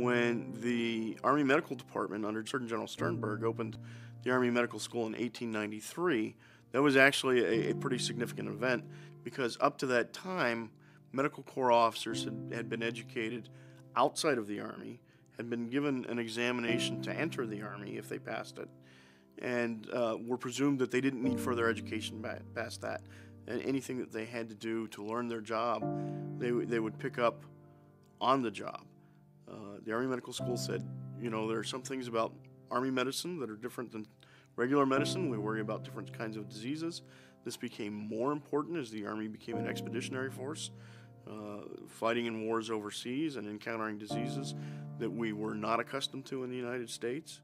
when the Army Medical Department under Surgeon General Sternberg opened the Army Medical School in 1893. That was actually a pretty significant event because up to that time, medical corps officers had been educated outside of the Army, had been given an examination to enter the Army if they passed it, and were presumed that they didn't need further education past that. And anything that they had to do to learn their job, they would pick up on the job. The Army Medical School said, you know, there are some things about Army medicine that are different than regular medicine. We worry about different kinds of diseases. This became more important as the Army became an expeditionary force, fighting in wars overseas and encountering diseases that we were not accustomed to in the United States.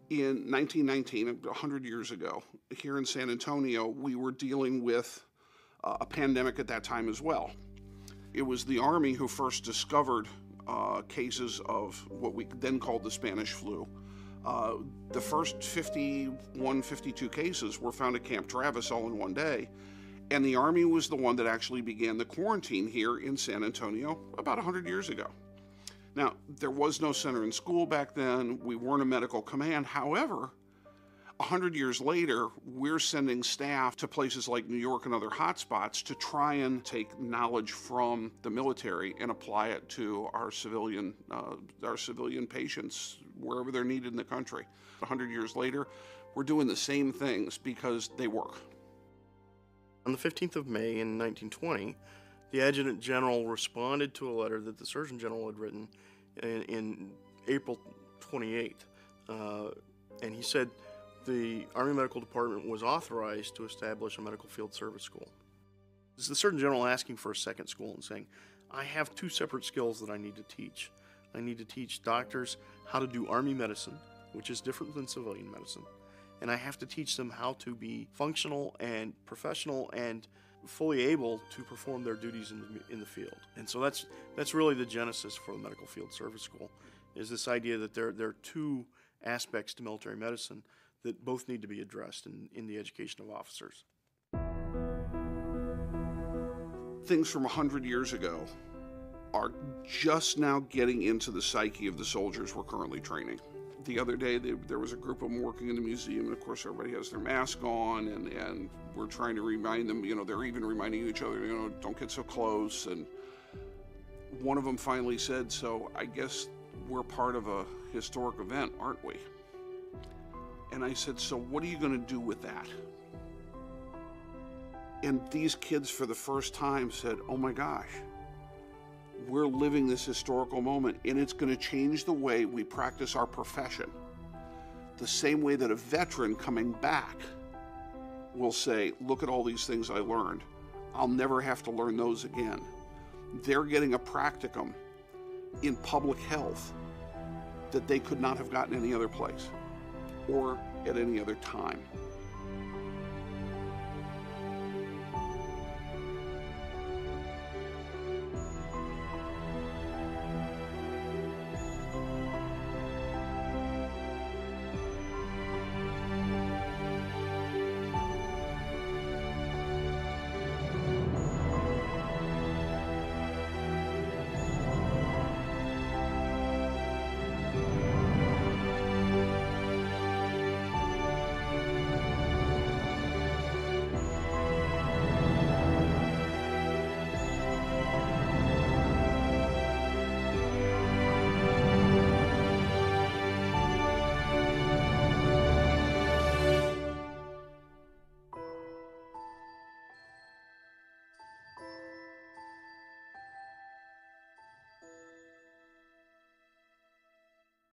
In 1919, 100 years ago, here in San Antonio, we were dealing with a pandemic at that time as well. It was the Army who first discovered cases of what we then called the Spanish flu. The first 51, 52 cases were found at Camp Travis all in one day, and the Army was the one that actually began the quarantine here in San Antonio about 100 years ago. Now, there was no center in school back then. We weren't a medical command. However, 100 years later, we're sending staff to places like New York and other hotspots to try and take knowledge from the military and apply it to our civilian patients wherever they're needed in the country. 100 years later, we're doing the same things because they work. On the 15th of May in 1920, the Adjutant General responded to a letter that the Surgeon General had written in April 28th, and he said the Army Medical Department was authorized to establish a medical field service school. This is the Surgeon General asking for a second school and saying, I have two separate skills that I need to teach. I need to teach doctors how to do Army medicine, which is different than civilian medicine, and I have to teach them how to be functional and professional and fully able to perform their duties in the field. And so that's really the genesis for the Medical Field Service School, is this idea that there are two aspects to military medicine that both need to be addressed in the education of officers. Things from 100 years ago are just now getting into the psyche of the soldiers we're currently training. The other day, there was a group of them working in the museum, and of course everybody has their mask on, and we're trying to remind them, you know, they're even reminding each other, you know, don't get so close. And one of them finally said, so I guess we're part of a historic event, aren't we? And I said, so what are you going to do with that? And these kids for the first time said, oh my gosh, we're living this historical moment, and it's going to change the way we practice our profession. The same way that a veteran coming back will say, look at all these things I learned. I'll never have to learn those again. They're getting a practicum in public health that they could not have gotten any other place or at any other time.